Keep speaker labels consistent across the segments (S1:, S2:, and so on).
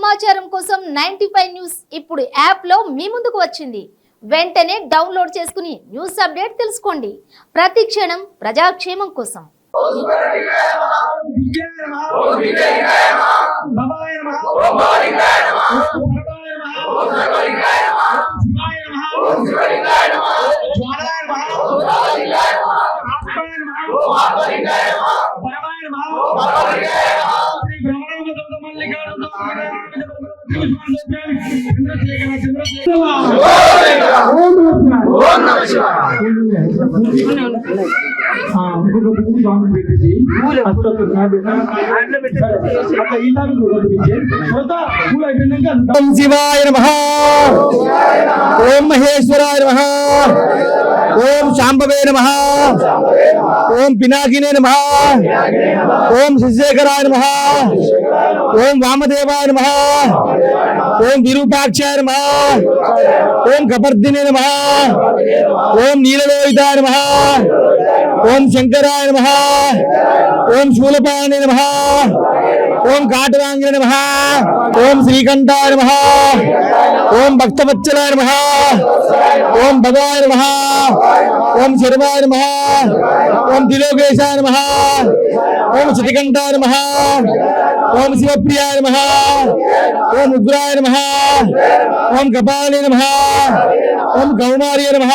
S1: సమాచారం కోసం 95 న్యూస్ ఇప్పుడు యాప్ లో మీ ముందుకు వచ్చింది. వెంటనే డౌన్లోడ్ చేసుకుని న్యూస్ అప్డేట్ తెలుసుకోండి. ప్రతి క్షణం ప్రజాక్షేమం కోసం.
S2: ओम शिवाय नमः, ओम महेश्वराय नमः, ओम शांभवे नमः, ओम पिनाकिने नमः, ओम शिवशेखराय नमः, ओम वामदेवाय नमः, ओम विरूपाक्षाय नमः, ओम कपर्दिने नमः, ओम नीललोहिताय नमः, ओम शंकराय नमः, ओम शूलपाणे नमः, ओम काटवांगिने नमः, ओम श्रीकंठाय नमः, ओम भक्तवत्सलाय नमः, ओम भगवाय नमः, ओम शर्वाय नमः, ओम त्रिलोकेशाय नमः, ओम श्रीकंठाय नमः, ओम शिवप्रियाय नमः, ओम उग्राय नमः, ओम कपाले नमः, ओम कौमार्य नमः,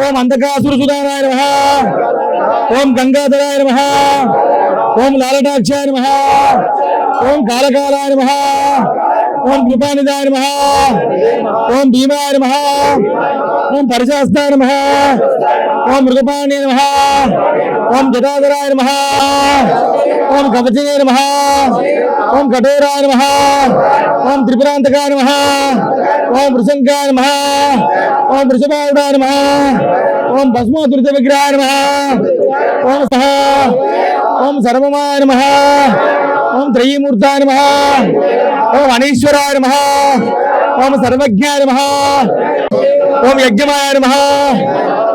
S2: ओम अंधकासुरसुधानाय नमः, ओम गंगाधराय नमः, ओम लालटाक्षाय नमः, ओम कालकालाय नमः, ओम कृपानिधाय नमः, ओम भीमाय नमः, ओम परिशास्ताय नमः, ओम मृगपाणे नमः, ओम जटाधराय नमः, ओम कवचिने नमः, ओम कठोराय नमः, ओम त्रिपुरांतकाय नमः, ओम वृषंकाय नमः, ओम वृषभारूढाय नमः, ओम भस्मातुरित विग्रहाय नमः, ओम सह ओम सर्वमाय नमः, ओम त्रयीमूर्ताय नमः, ओम अनीश्वराय नमः, ओम सर्वज्ञाय नमः, ओम यज्ञमाय नमः,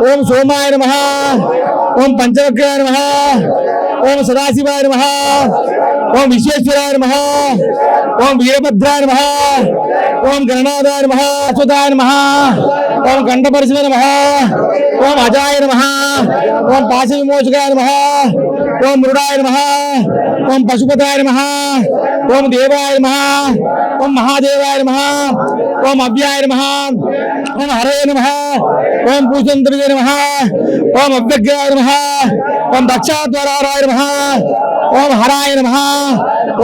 S2: ओम सोमाय नमः, ओम पंचवक्राय नमः, ओम सदाशिवाय नमः, ओम विश्वेश्वराय नमः, ओम वीरभद्राय नमः, ओम गणनाथाय नमः, अच्युताय नमः, ओम कंठपरिशवे नमः, ओम अजाय नमः, ओम पाशविमोचकाय नमः, ओम मृडाय नमः, ओम पशुपताय नमः, ओम देवाय नमः, ओम महादेवाय नमः, ओम अव्याय नमः, ओम हरे नमः, ओम पूषंतविदे नमः, ओम अव्यग्राय नमः, ओम दक्षाद्वाराय नमः, ओम हराय नमः,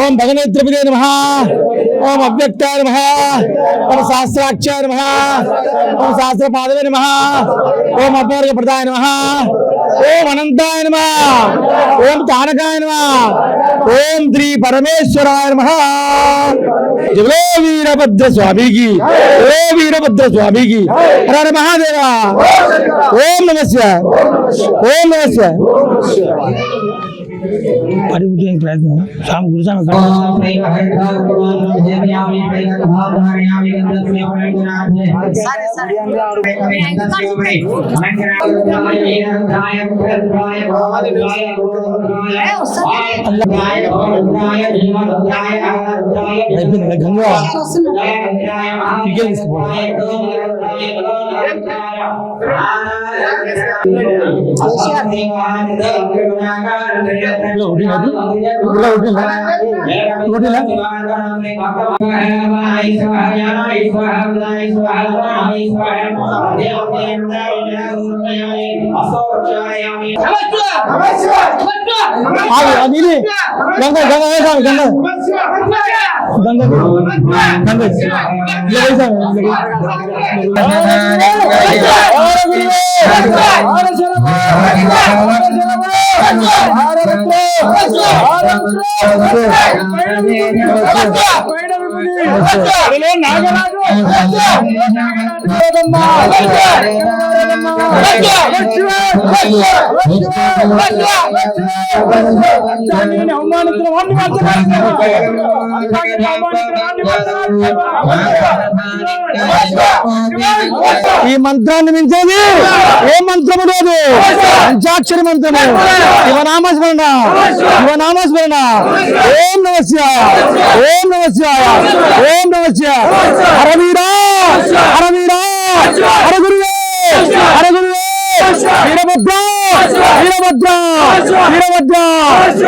S2: ओम भगनेत्रविदे नमः, ओम अव्यक्ताय नमः, ओम सहस्राक्षाय नमः, ओम सहस्रपादवे नमः, ओम अपवर्गप्रदाय नमः, ओम अनंताय नमः, ओम तारकाय नमः, ओम श्री परमेश्वराय नमः। जय वीरभद्र स्वामी की, ओ वीरभद्र स्वामी की, हर हर महादेवा। ओम नमः शिवाय, ओम नमः शिवाय। प्रयत्न शाम गुरु गंगा ఈ మంత్రాన్ని మించేది ఏ మంత్రము లేదు. పంచాక్షరి మంత్రము శివనామస్మరణ, శివనామస్మరణ. ఓం నమః శివాయ, ఓం నమః శివాయ, ఓం నమః శివాయ హర వీరా హర వీరా హర గురువే హర గురువే వీరభద్ర వీరభద్ర వీరభద్ర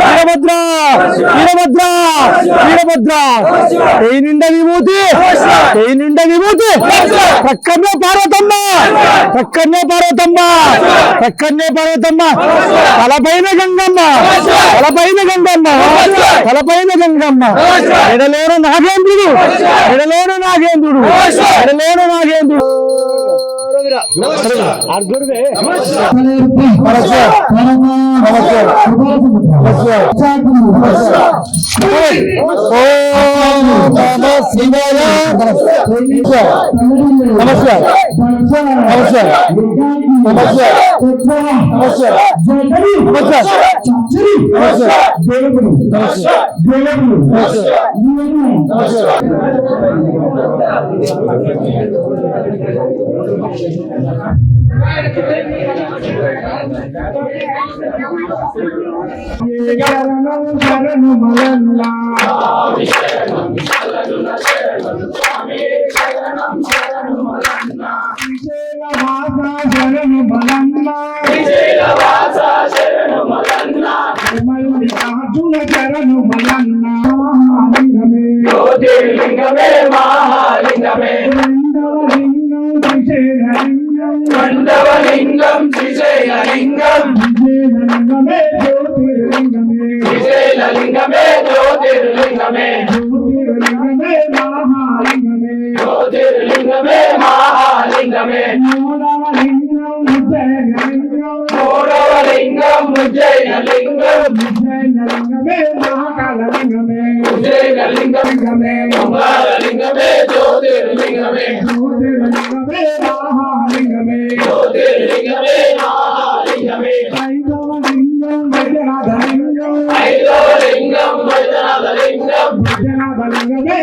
S2: వీరభద్ర వీరభద్ర వీరభద్ర ఏ నిండా విభూతి ఏ నిండా విభూతి పక్కనే పార్వతమ్మ పక్కనే పార్వతమ్మ పక్కనే పార్వతమ్మ తలపైన గంగమ్మ తలపైన గంగమ్మ తలపైన గంగమ్మ ఎడలేరు నాగేంద్రుడు ఎడలేరు నాగేంద్రుడు ఎడలేరు నాగేంద్రుడు
S3: మండవలింగం శ్రీశైలలింగం శ్రీశైలలింగమే జ్యోతిర్లింగమే జ్యోతిర్లింగమే మహాలింగమే మూడవలింగం ఉజ్జయినలింగం ఉజ్జయినలింగమే ఓంకారలింగమే జ్యోతిర్లింగమే జ్యోతిర్లింగమే మహాలింగమే ఐదవలింగం వైద్యనాథలింగం వైద్యనాథలింగమే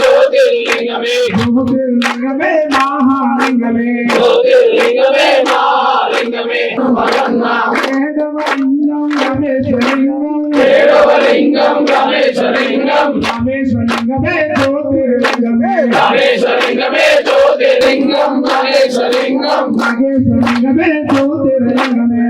S3: జ్యోతిర్లింగమే జ్యోతిర్లింగమే మహాలింగమే ఏడవలింగం రమేశలింగం రమేశలింగమే జ్యోతిర్లింగం రమేశలింగం మహేశలింగమే జ్యోతిర్లింగమే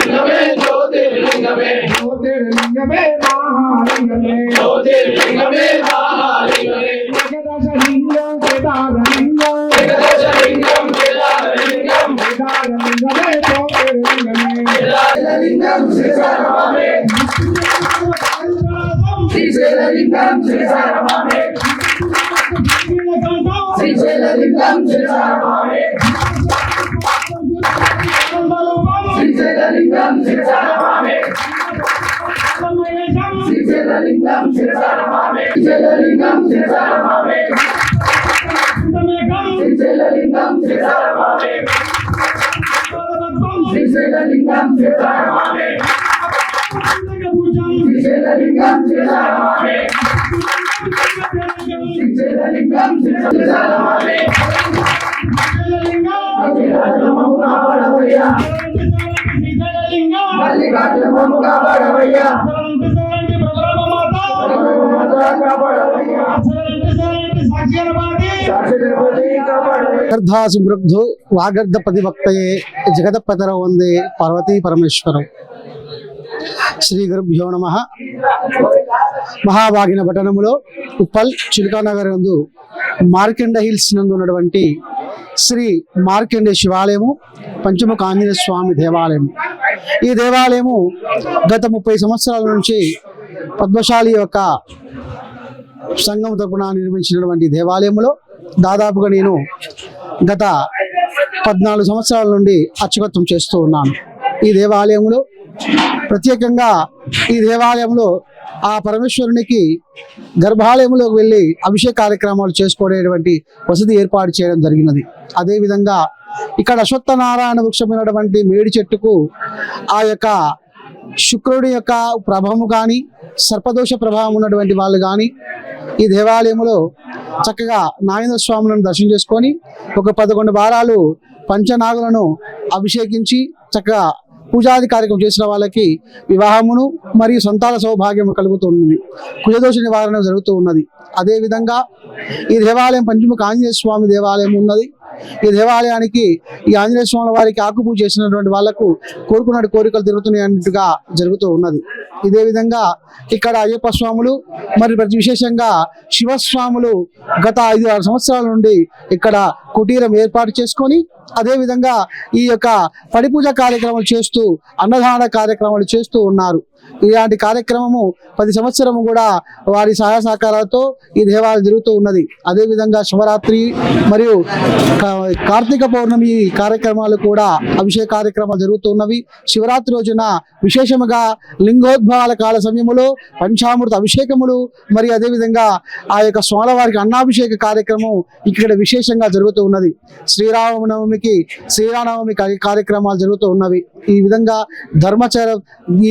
S3: లింగమే జ్యోతిర్లింగమే జ్యోతిర్లింగమే మహాలింగమే జ్యోతిర్లింగమే మహాలింగమే ఏకదశలింగం కేదారలింగం ఏకదశలింగం కేదారలింగం కేదారలింగమే జ్యోతిర్లింగమే కేదారలింగం శ్రీశైలమే శ్రీశైలలింగం శ్రీశైలమే శ్రీశైలలింగం శ్రీశైలమే శ్రీశైలలింగం శ్రీశైలమే శ్రీశైలలింగం శ్రీశైలమే శ్రీశైలలింగం శ్రీశైలమే శ్రీశైలలింగం శ్రీశైలమే శ్రీశైలలింగం శ్రీశైలమే శ్రీశైలలింగం శ్రీశైలమే శ్రీశైలలింగం శ్రీశైలమే
S2: సమృద్ధు వాగర్ధ ప్రతిభక్తయే జగదపతర వందే పార్వతీ పరమేశ్వరం. శ్రీ గురుభ్యో నమః. మహావాగిన పట్టణంలో ఉప్పల్ చిలుకానగర్ నందు మార్కండ హిల్స్ నందు ఉన్నటువంటి శ్రీ మార్కండే శివాలయము, పంచముఖ ఆంజనేయ స్వామి దేవాలయం. ఈ దేవాలయము గత 30 సంవత్సరాల నుంచి పద్మశాలి యొక్క సంఘం తరపున నిర్మించినటువంటి దేవాలయంలో దాదాపుగా నేను గత 14 సంవత్సరాల నుండి అర్చకత్వం చేస్తూ ఉన్నాను. ఈ దేవాలయంలో ప్రత్యేకంగా ఈ దేవాలయంలో ఆ పరమేశ్వరునికి గర్భాలయంలోకి వెళ్ళి అభిషేక కార్యక్రమాలు చేసుకునేటువంటి వసతి ఏర్పాటు చేయడం జరిగినది. అదేవిధంగా ఇక్కడ అశ్వత్థనారాయణ వృక్షమైనటువంటి మేడి చెట్టుకు ఆ యొక్క శుక్రుడి యొక్క ప్రభావము కానీ, సర్పదోష ప్రభావం ఉన్నటువంటి వాళ్ళు కానీ ఈ దేవాలయంలో చక్కగా నాగేంద్ర స్వాములను దర్శనం చేసుకొని ఒక 11 వారాలు పంచనాగులను అభిషేకించి చక్కగా పూజాది కార్యక్రమం చేసిన వాళ్ళకి వివాహమును మరియు సంతాన సౌభాగ్యం కలుగుతుంది, కుజదోష నివారణ జరుగుతూ ఉన్నది. అదేవిధంగా ఈ దేవాలయం పంచముఖ ఆంజనేయ స్వామి దేవాలయం ఉన్నది. ఈ దేవాలయానికి ఈ ఆంజనేయ స్వామి వారికి ఆకు పూజ చేసినటువంటి వాళ్లకు కోరుకున్న కోరికలు తిరుగుతున్నాయి అన్నట్టుగా జరుగుతూ ఉన్నది. ఇదే విధంగా ఇక్కడ అయ్యప్ప స్వాములు మరి ప్రతి విశేషంగా శివస్వాములు గత 5-6 సంవత్సరాల నుండి ఇక్కడ కుటీరం ఏర్పాటు చేసుకొని అదేవిధంగా ఈ యొక్క పడిపూజ కార్యక్రమాలు చేస్తూ అన్నదాన కార్యక్రమాలు చేస్తూ ఉన్నారు. ఇలాంటి కార్యక్రమము 10 సంవత్సరము కూడా వారి సహాయ సహకారాలతో ఈ దేవాలయం జరుగుతూ ఉన్నది. అదేవిధంగా శివరాత్రి మరియు కార్తీక పౌర్ణమి కార్యక్రమాలు కూడా అభిషేక కార్యక్రమాలు జరుగుతున్నవి. శివరాత్రి రోజున విశేషముగా లింగోద్భవాల కాల సమయములో పంచామృత అభిషేకములు మరియు అదేవిధంగా ఆ యొక్క స్వామివారికి అన్నాభిషేక కార్యక్రమం ఇక్కడ విశేషంగా జరుగుతూ ఉన్నది. శ్రీరామనవమి కార్యక్రమాలు జరుగుతూ ఉన్నవి. ఈ విధంగా ధర్మచర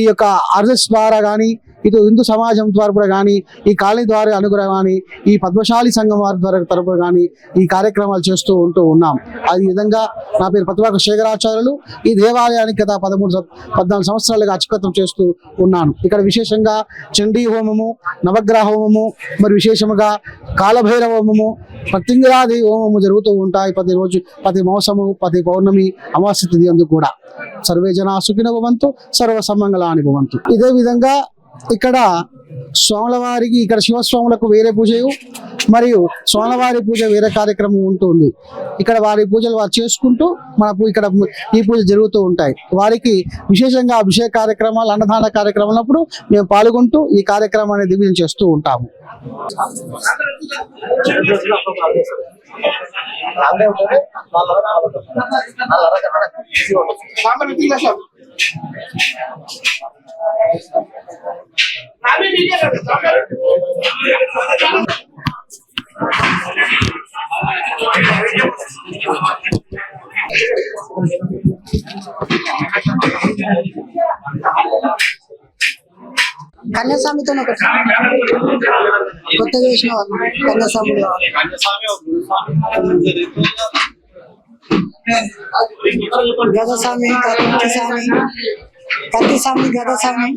S2: ఈ యొక్క ఆర్ఎస్ ద్వారా కానీ ఇటు హిందూ సమాజం తరపున కానీ ఈ కాలనీ ద్వారా అనుగ్రహం కానీ ఈ పద్మశాలి సంఘం వారి ద్వారా తరపున కానీ ఈ కార్యక్రమాలు చేస్తూ ఉన్నాం. అదే విధంగా నా పేరు పతివాక శేఖరాచార్యులు. ఈ దేవాలయానికి గత 13-14 సంవత్సరాలుగా అర్చకత్వం చేస్తూ ఉన్నాను. ఇక్కడ విశేషంగా చండీ హోమము, నవగ్రహ హోమము మరి విశేషముగా కాలభైరవ హోమము, ప్రత్యంగిరాది హోమము జరుగుతూ ఉంటాయి. ప్రతి మౌసము, ప్రతి పౌర్ణమి, అమావాస్య తిథి అందుకు కూడా. సర్వే జనా సుఖినో భవంతు, సర్వ సమ్మంగళాని భవంతు. ఇదే విధంగా ఇక్కడ స్వామివారికి ఇక్కడ శివస్వాములకు వేరే పూజయు మరియు స్వామివారి పూజ వేరే కార్యక్రమం ఉంటుంది. ఇక్కడ వారి పూజలు వారు చేసుకుంటూ ఇక్కడ ఈ పూజ జరుగుతూ ఉంటాయి. వారికి విశేషంగా అభిషేక కార్యక్రమాలు, అన్నదాన కార్యక్రమాలప్పుడు మేము పాల్గొంటూ ఈ కార్యక్రమాన్ని దివ్యం చేస్తూ ఉంటాము.
S4: కన్యాస్వామితో కొత్త చేసిన కన్యాస్వామి గదస్వామి, కత్తిస్వామి, గదస్వామి.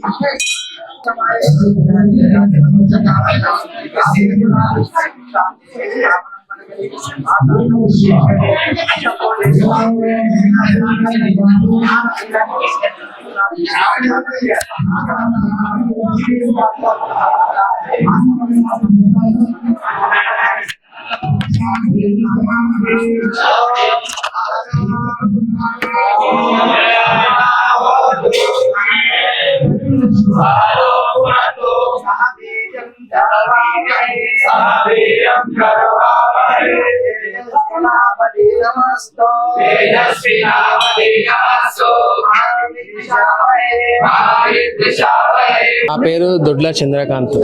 S5: నా పేరు దొడ్ల చంద్రకాంత్.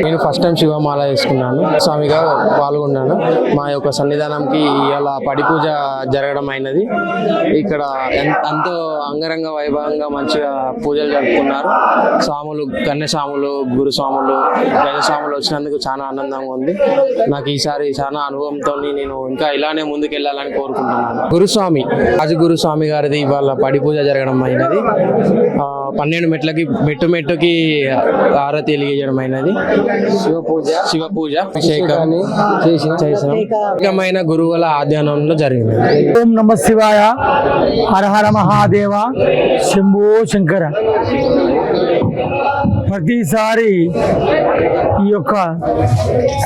S5: నేను ఫస్ట్ టైం శివమాల వేసుకున్నాను, స్వామిగా పాల్గొన్నాను. మా యొక్క సన్నిధానంకి ఇలా పడి పూజ జరగడం అయినది. ఇక్కడ ఎంతో అంగరంగ వైభవంగా మంచిగా పూజలు జరుపుకున్నారు. స్వాములు, కన్యస్వాములు, గురుస్వాములు, గజస్వాములు వచ్చినందుకు చాలా ఆనందంగా ఉంది. నాకు ఈసారి చాలా అనుభవంతో నేను ఇంకా ఇలానే ముందుకు వెళ్ళాలని కోరుకుంటున్నాను. గురుస్వామి రాజగురుస్వామి గారిది ఇవాళ పడి పూజ జరగడం అయినది. 12 మెట్లకి మెట్టుకి ఆరతి వెలిగించడం అయినది. శివ పూజ అభిషేకాన్ని చేసిన గురువుల ఆధ్వర్యంలో జరిగింది.
S6: ఓం నమ శివాయ, హర హర మహాదేవ, శంభో శంకర. ప్రతిసారి ఈ యొక్క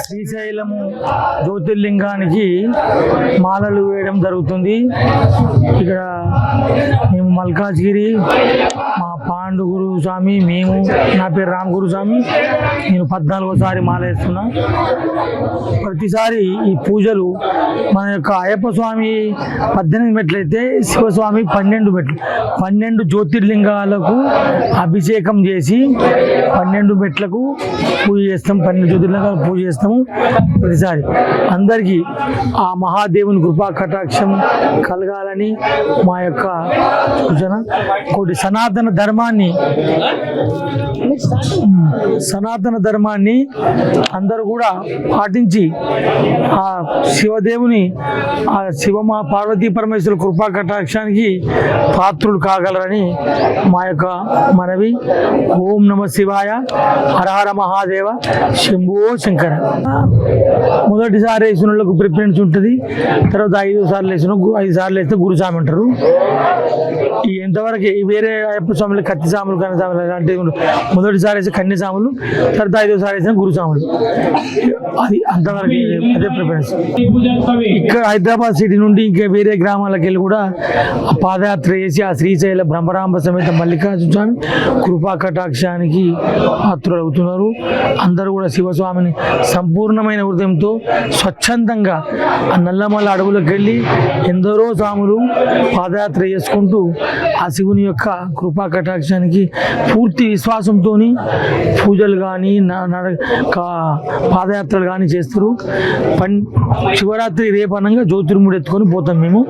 S6: శ్రీశైలము జ్యోతిర్లింగానికి మాలలు వేయడం జరుగుతుంది. ఇక్కడ మేము మల్కాజ్గిరి, మా పాండు గురు స్వామి, మేము, నా పేరు రామ్ గురు స్వామి, నేను 14వ మాల వేస్తున్నా. ప్రతిసారి ఈ పూజలు మన యొక్క అయ్యప్ప స్వామి 18 మెట్లు అయితే శివస్వామి 12 మెట్లు, 12 జ్యోతిర్లింగాలకు అభిషేకం చేసి 12 మెట్లకు పూజ చేస్తాం. 12 జ్యోతిర్లింగాలకు పూజ చేస్తాము. ప్రతిసారి అందరికీ ఆ మహాదేవుని కృపా కటాక్షం కలగాలని మా యొక్క సూచన. కోటి సనాతన ధర్మాన్ని సనాతన ధర్మాన్ని అందరూ కూడా పాటించి ఆ శివదేవుని ఆ శివమా పార్వతీ పరమేశ్వరుల కృపా కటాక్షానికి పాత్రులు కాగలరని మా యొక్క మనవి. ఓం నమ శివాయ, హర హర మహాదేవ, శంభో శంకర. మొదటిసారి వేసిన వాళ్ళకు ప్రిఫరెన్స్ ఉంటుంది, తర్వాత 5 సార్లు వేసిన 5 సార్లు వేస్తే గురుస్వామి అంటారు. ఎంతవరకు వేరే అయ్యప్ప స్వాములు కత్తి సాములు కన్న సాములు అలాంటివి మొదటిసారి వేసే కన్య సాములు, తర్వాత 5వ సారి వేసిన గురుస్వాములు. అది అంతవరకు అదే ప్రిఫరెన్స్. ఇక్కడ హైదరాబాద్ సిటీ నుండి ఇంకా వేరే గ్రామాలకు వెళ్ళి కూడా పాదయాత్ర చేసి ఆ శ్రీశైల బ్రహ్మరాంబ సమేత మల్లికార్జున స్వామి కృపా కటాక్షానికి పాత్రులు అవుతున్నారు. అందరూ కూడా శివస్వామిని సంపూర్ణమైన హృదయంతో స్వచ్ఛందంగా ఆ నల్లమల్ల అడవులకు వెళ్ళి ఎందరో స్వాములు పాదయాత్ర చేసుకుంటూ ఆ శివుని యొక్క కృపా కటాక్షానికి పూర్తి విశ్వాసంతో పూజలు కానీ పాదయాత్రలు కానీ చేస్తారు. శివరాత్రి రేపనంగా జ్యోతిర్ముడు ఎత్తుకొని పోతాం మేము.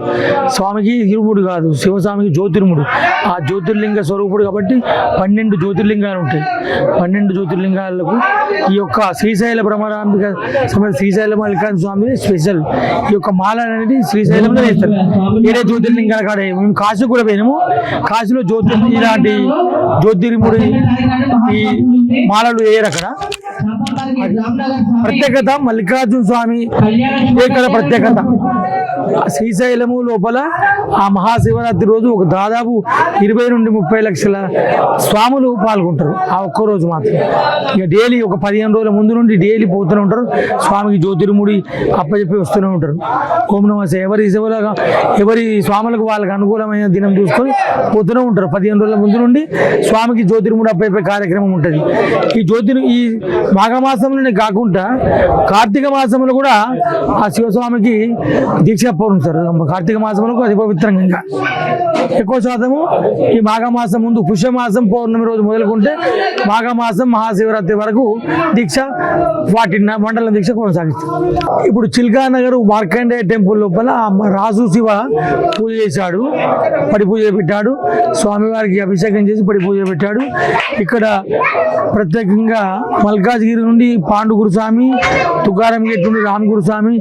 S6: స్వామికి ఇరుముడు కాదు, శివస్వామికి జ్యోతిర్ముడు. ఆ జ్యోతిర్లింగ స్వరూపుడు కాబట్టి 12 జ్యోతిర్లింగాలు ఉంటాయి. 12 జ్యోతిర్లింగాలకు ఈ యొక్క శ్రీశైల బ్రహ్మరాంబిక సమేత శ్రీశైల మల్లికార్జున స్వామి స్పెషల్. ఈ యొక్క మాల అనేది శ్రీశైలంలో వేస్తారు. వేరే జ్యోతిర్లింగాల కాడ మేము కాశీ కూడా పోయినాము. కాశీలో ఇలాంటి జ్యోతిర్ముడి ఈ మాలలు వేయరు. అక్కడ ప్రత్యేకత మల్లికార్జున స్వామి ఇక్కడ ప్రత్యేకత. శ్రీశైలము లోపల ఆ మహాశివరాత్రి రోజు ఒక దాదాపు 20 నుండి 30 లక్షల స్వాములు పాల్గొంటారు ఆ ఒక్కరోజు మాత్రం. ఇక డైలీ ఒక 15 రోజుల ముందు నుండి డైలీ పోతూనే ఉంటారు. స్వామికి జ్యోతిర్ముడి అప్పచెప్పి వస్తూనే ఉంటారు. ఓం నమః ఎవరి స్వాములకు వాళ్ళకి అనుకూలమైన దినం చూసుకొని పోతూనే ఉంటారు. 15 రోజుల ముందు నుండి స్వామికి జ్యోతిర్ముడి అప్పచెప్పే కార్యక్రమం ఉంటుంది. ఈ మాఘమాసంలోనే కాకుండా కార్తీక మాసంలో కూడా ఆ శివస్వామికి దీక్ష పౌరుస్తారు. కార్తీక మాసంలో అది పవిత్రంగా ఎక్కువ శాతము ఈ మాఘమాసం ముందు పుష్యమాసం పౌర్ణమి రోజు మొదలుకుంటే మాఘమాసం మహాశివరాత్రి వరకు దీక్ష 40 మండల దీక్ష కొనసాగిస్తారు. ఇప్పుడు చిల్కానగర్ మార్కండేయ టెంపుల్ లోపల రాజు శివ పూజ చేశాడు, పడి పూజ పెట్టాడు. స్వామివారికి అభిషేకం చేసి పడి పూజ పెట్టాడు. ఇక్కడ ప్రత్యేకంగా మల్కాజ్గిరి నుండి పాండు గురుస్వామి, తుకారం గేట్ నుండి రామ్ గురుస్వామి,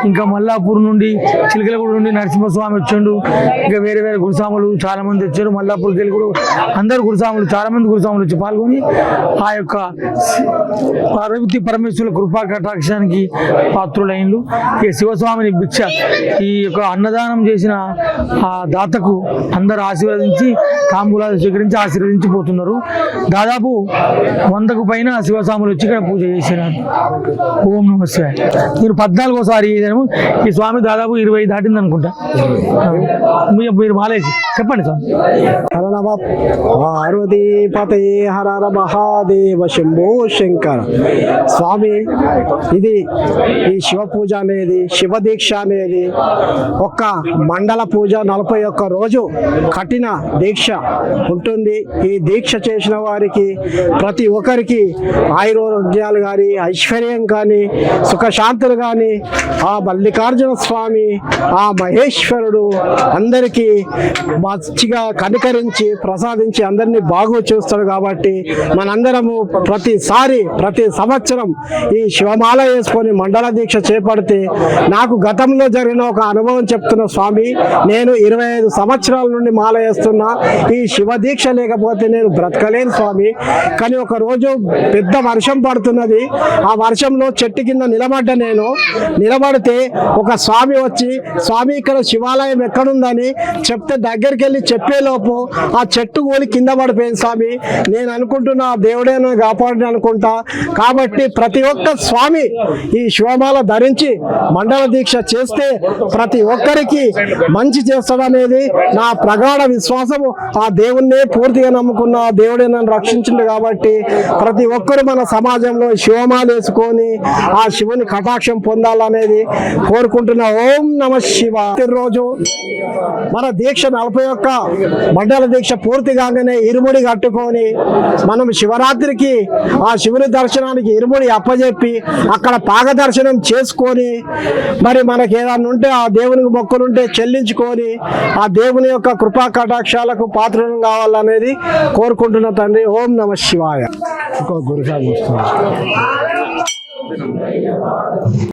S6: ఇంకా మల్లాపూర్ నుండి చిలకలగూడ నుండి నరసింహస్వామి వచ్చాడు. ఇంకా వేరే వేరే గురుస్వాములు చాలా మంది వచ్చారు. మల్లాపూర్కి వెళ్ళి కూడా అందరు గురుస్వాములు చాలా మంది గురుస్వాములు వచ్చి పాల్గొని ఆ యొక్క పార్వతీ పరమేశ్వరుల కృపా కటాక్షానికి పాత్రులైనలు. ఈ శివస్వామిని భిక్ష ఈ యొక్క అన్నదానం చేసిన ఆ దాతకు అందరు ఆశీర్వదించి తాంబూలాలు స్వీకరించి ఆశీర్వదించి పోతున్నారు. దాదాపు 100కు పైన శివస్వాములు వచ్చి ఇక్కడ పూజ చేసినారు. ఓం నమః శివాయ. నేను 14వ చేశాను. ఈ స్వామి దాదాపు 20 దాటింది అనుకుంటా. మీరు మాలేసి చెప్పండి స్వామి.
S7: హర నమ పార్వతీపతయే హర హర మహాదేవ శంభో శంకర. స్వామి, ఇది ఈ శివ పూజ అనేది, శివ దీక్ష అనేది ఒక్క మండల పూజ 41 రోజు కఠిన దీక్ష ఉంటుంది. ఈ దీక్ష చేసిన వారికి ప్రతి ఒక్కరికి ఆయురోగ్యాలు కానీ, ఐశ్వర్యం కానీ, సుఖశాంతులు కానీ ఆ మల్లికార్జున స్వామి, ఆ మహేశ్వరుడు అందరికీ మంచిగా కనికరించి ప్రసాదించి అందరినీ బాగు చూస్తాడు. కాబట్టి మనందరము ప్రతి సంవత్సరం ఈ శివమాల వేసుకొని మండల దీక్ష చేపడితే, నాకు గతంలో జరిగిన ఒక అనుభవం చెప్తున్న స్వామి, నేను 25 సంవత్సరాల నుండి మాల వేస్తున్నా. ఈ శివ దీక్ష లేకపోతే నేను బ్రతకలేను స్వామి. కానీ ఒక రోజు పెద్ద వర్షం పడుతున్నది. ఆ వర్షంలో చెట్టు కింద నేను నిలబడితే ఒక స్వామి వచ్చి, స్వామి ఇక్కడ శివాలయం ఎక్కడుందని చెప్తే దగ్గరికి వెళ్ళి చెప్పేలోపు ఆ చెట్టు కూలి కింద పడిపోయింది స్వామి. నేను అనుకుంటున్నా దేవుడే నన్ను కాపాడిని అనుకుంటా. కాబట్టి ప్రతి ఒక్క స్వామి ఈ శివమాల ధరించి మండల దీక్ష చేస్తే ప్రతి ఒక్కరికి మంచి చేస్తాడనేది నా ప్రగాఢ విశ్వాసము. ఆ దేవుణ్ణే పూర్తిగా నమ్ముకున్న దేవుడే నన్ను రక్షించింది. కాబట్టి ప్రతి ఒక్కరు మన సమాజంలో శివమాల వేసుకొని ఆ శివుని కటాక్షం పొందాలనేది కోరుకుంటున్నా. ఓం నమ శివ. రోజు మన దీక్ష 41 మండల దీక్ష పూర్తి కాగానే ఇరుముడి కట్టుకొని మనం శివరాత్రికి ఆ శివుని దర్శనానికి ఇరుముడి అప్పజెప్పి అక్కడ పాగ దర్శనం చేసుకొని మరి మనకి ఏదన్నా ఉంటే ఆ దేవునికి మొక్కులుంటే చెల్లించుకొని ఆ దేవుని యొక్క కృపా కటాక్షాలకు పాత్రలు కావాలనేది కోరుకుంటున్న తండ్రి. ఓం నమ శివాయ. ఇంకో గురుసాబ్ వస్తుంది.